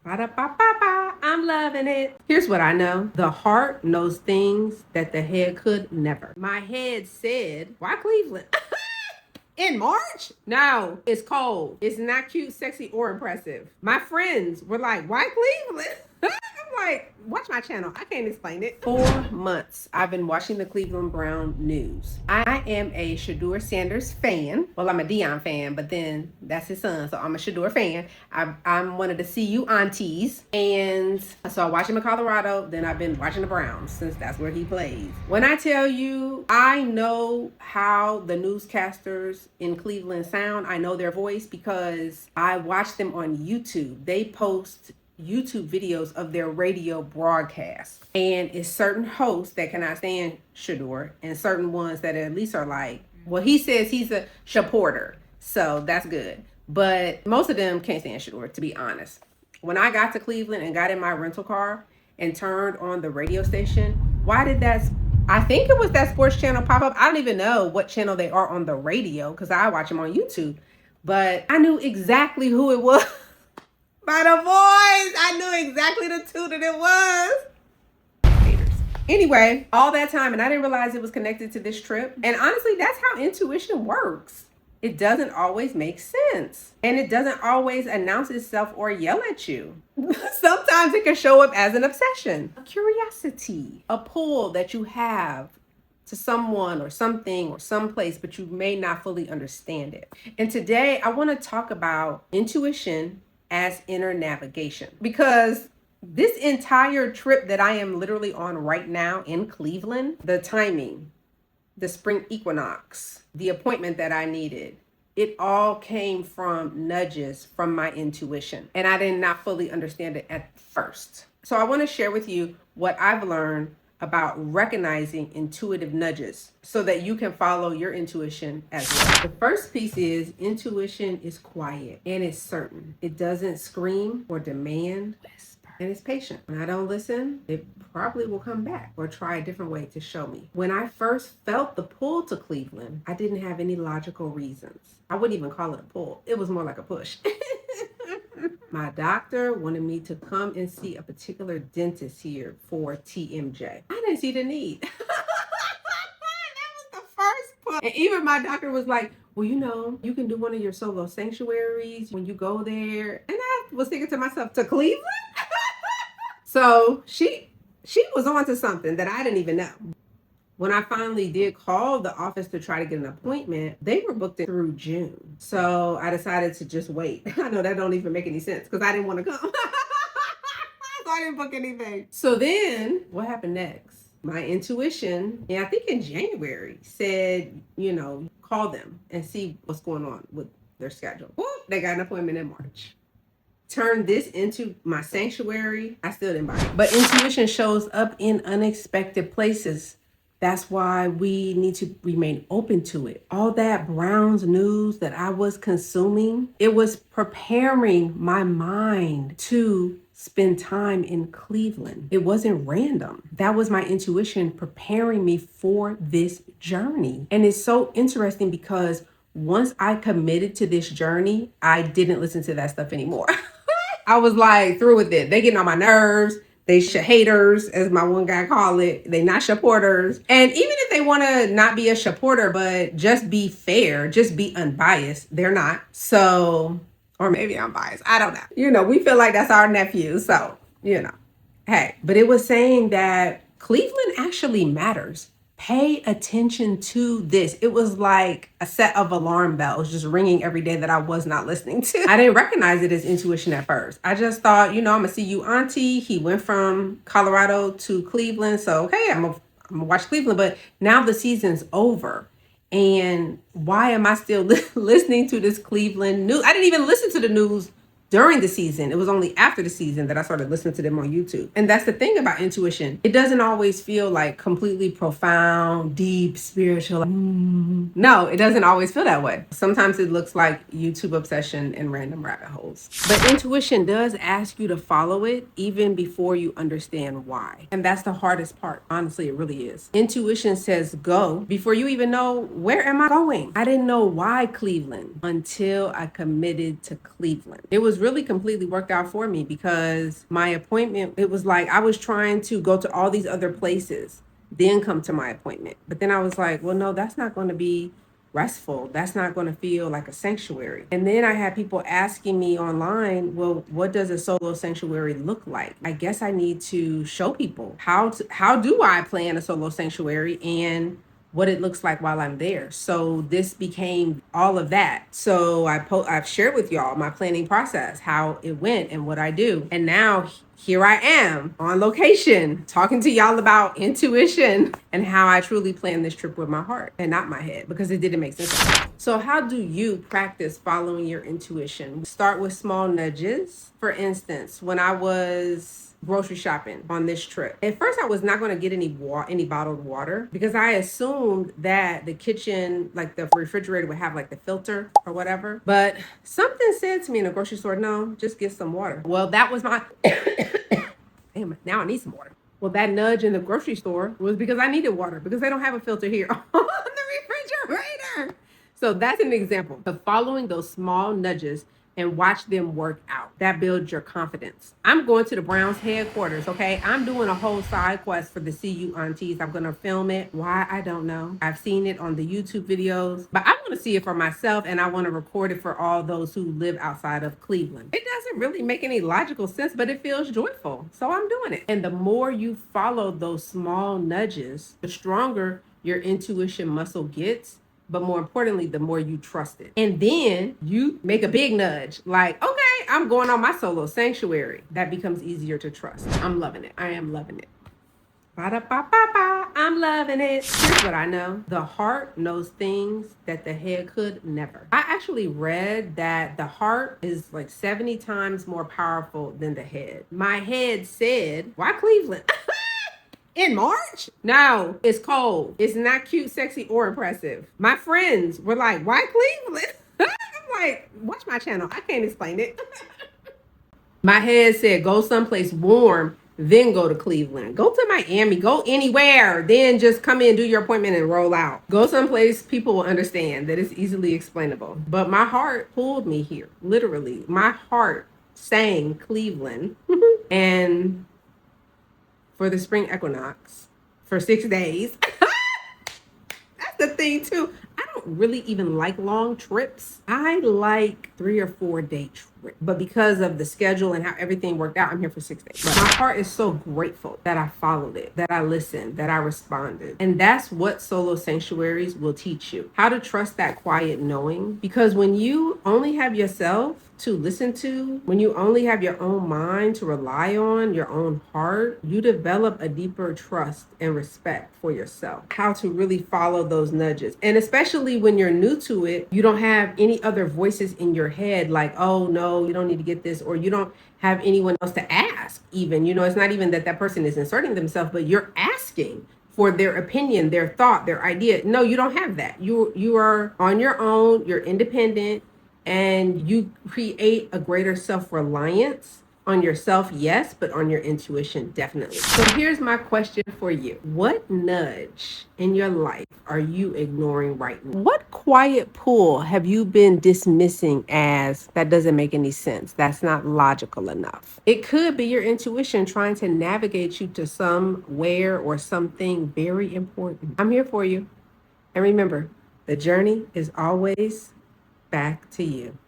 Ba-da-ba-ba-ba. I'm loving it. Here's what I know. The heart knows things that the head could never. My head said, why Cleveland? In March? No, it's cold. It's not cute, sexy, or impressive. My friends were like, why Cleveland? I'm like, watch my channel. I can't explain it. 4 months I've been watching the Cleveland Brown news. I am a Shedeur Sanders fan. Well, I'm a Dion fan, but then that's his son, so I'm a Shedeur fan. I'm one of the cu-aunties, and so I watch him in Colorado. Then I've been watching the Browns since that's where he plays. When I tell you, I know how the newscasters in Cleveland sound. I know their voice because I watch them on YouTube. They post YouTube videos of their radio broadcast, and it's certain hosts that cannot stand Shedeur, and certain ones that at least are like, well, he says he's a supporter, so that's good, but most of them can't stand Shedeur, to be honest. When I got to Cleveland and got in my rental car and turned on the radio station, why did that, I think it was that sports channel pop up. I don't even know what channel they are on the radio because I watch them on YouTube, but I knew exactly who it was. By the voice, I knew exactly the two that it was. Haters. Anyway, all that time, and I didn't realize it was connected to this trip. And honestly, that's how intuition works. It doesn't always make sense. And it doesn't always announce itself or yell at you. Sometimes it can show up as an obsession, a curiosity, a pull that you have to someone or something or someplace, but you may not fully understand it. And today I want to talk about intuition as inner navigation, because this entire trip that I am literally on right now in Cleveland, the timing, the spring equinox, the appointment that I needed, it all came from nudges from my intuition, and I did not fully understand it at first. So I want to share with you what I've learned about recognizing intuitive nudges so that you can follow your intuition as well. The first piece is intuition is quiet and it's certain. It doesn't scream or demand, whisper, and it's patient. When I don't listen, it probably will come back or try a different way to show me. When I first felt the pull to Cleveland, I didn't have any logical reasons. I wouldn't even call it a pull. It was more like a push. My doctor wanted me to come and see a particular dentist here for TMJ. I didn't see the need. That was the first push. And even my doctor was like, well, you can do one of your solo sanctuaries when you go there. And I was thinking to myself, to Cleveland? So she was on to something that I didn't even know. When I finally did call the office to try to get an appointment, they were booked through June. So I decided to just wait. I know that don't even make any sense because I didn't want to come. So I didn't book anything. So then what happened next? My intuition, and I think in January, said, call them and see what's going on with their schedule. Well, they got an appointment in March. Turn this into my sanctuary. I still didn't buy it. But intuition shows up in unexpected places. That's why we need to remain open to it. All that Browns news that I was consuming, it was preparing my mind to spend time in Cleveland. It wasn't random. That was my intuition preparing me for this journey. And it's so interesting because once I committed to this journey, I didn't listen to that stuff anymore. I was like through with it. They getting on my nerves. They haters, as my one guy called it. They not supporters. And even if they want to not be a supporter, but just be fair, just be unbiased, they're not. So, or maybe I'm biased. I don't know. We feel like that's our nephew. So, hey, but it was saying that Cleveland actually matters. Pay attention to this. It was like a set of alarm bells just ringing every day that I was not listening to. I didn't recognize it as intuition at first. I just thought, I'm gonna see you auntie. He went from Colorado to Cleveland. So, okay, I'm gonna watch Cleveland. But now the season's over. And why am I still listening to this Cleveland news? I didn't even listen to the news during the season. It was only after the season that I started listening to them on YouTube. And that's the thing about intuition. It doesn't always feel like completely profound, deep, spiritual. No, it doesn't always feel that way. Sometimes it looks like YouTube obsession and random rabbit holes. But intuition does ask you to follow it even before you understand why. And that's the hardest part. Honestly, it really is. Intuition says go before you even know, where am I going? I didn't know why Cleveland until I committed to Cleveland. It was really completely worked out for me because my appointment, it was like I was trying to go to all these other places, then come to my appointment. But then I was like, well, no, that's not going to be restful. That's not going to feel like a sanctuary. And then I had people asking me online, well, what does a solo sanctuary look like? I guess I need to show people how do I plan a solo sanctuary and what it looks like while I'm there. So this became all of that. So I've shared with y'all my planning process, how it went and what I do. And now here I am on location talking to y'all about intuition and how I truly plan this trip with my heart and not my head, because it didn't make sense. So how do you practice following your intuition? Start with small nudges. For instance, when I was grocery shopping on this trip, at first I was not going to get any bottled water because I assumed that the kitchen, like the refrigerator, would have like the filter or whatever. But something said to me in the grocery store, no, just get some water. Well, that was my damn, now I need some water. Well, that nudge in the grocery store was because I needed water, because they don't have a filter here on the refrigerator. So that's an example of following those small nudges and watch them work out. That builds your confidence. I'm going to the Browns headquarters, okay? I'm doing a whole side quest for the cu-aunties. I'm gonna film it. Why? I don't know. I've seen it on the YouTube videos, but I wanna see it for myself, and I wanna record it for all those who live outside of Cleveland. It doesn't really make any logical sense, but it feels joyful. So I'm doing it. And the more you follow those small nudges, the stronger your intuition muscle gets. But more importantly, the more you trust it. And then you make a big nudge, like, okay, I'm going on my solo sanctuary. That becomes easier to trust. I'm loving it. I am loving it. Ba-da-ba-ba-ba. I'm loving it. Here's what I know. The heart knows things that the head could never. I actually read that the heart is like 70 times more powerful than the head. My head said, why Cleveland? In March? No, it's cold. It's not cute, sexy, or impressive. My friends were like, why Cleveland? I'm like, watch my channel. I can't explain it. My head said, go someplace warm, then go to Cleveland. Go to Miami. Go anywhere. Then just come in, do your appointment, and roll out. Go someplace people will understand, that it's easily explainable. But my heart pulled me here. Literally, my heart sang Cleveland. And for the Spring Equinox for 6 days. That's the thing too. I don't really even like long trips. I like 3 or 4 day trips. But because of the schedule and how everything worked out, I'm here for 6 days. But my heart is so grateful that I followed it, that I listened, that I responded. And that's what solo sanctuaries will teach you. How to trust that quiet knowing. Because when you only have yourself to listen to, when you only have your own mind to rely on, your own heart, you develop a deeper trust and respect for yourself. How to really follow those nudges. And especially when you're new to it, you don't have any other voices in your head like, oh no, you don't need to get this, or you don't have anyone else to ask even. It's not even that person is inserting themselves, but you're asking for their opinion, their thought, their idea. No, you don't have that. You are on your own, you're independent, and you create a greater self-reliance on yourself, yes, but on your intuition, definitely. So here's my question for you. What nudge in your life are you ignoring right now? What quiet pull have you been dismissing as that doesn't make any sense? That's not logical enough. It could be your intuition trying to navigate you to somewhere or something very important. I'm here for you. And remember, the journey is always back to you.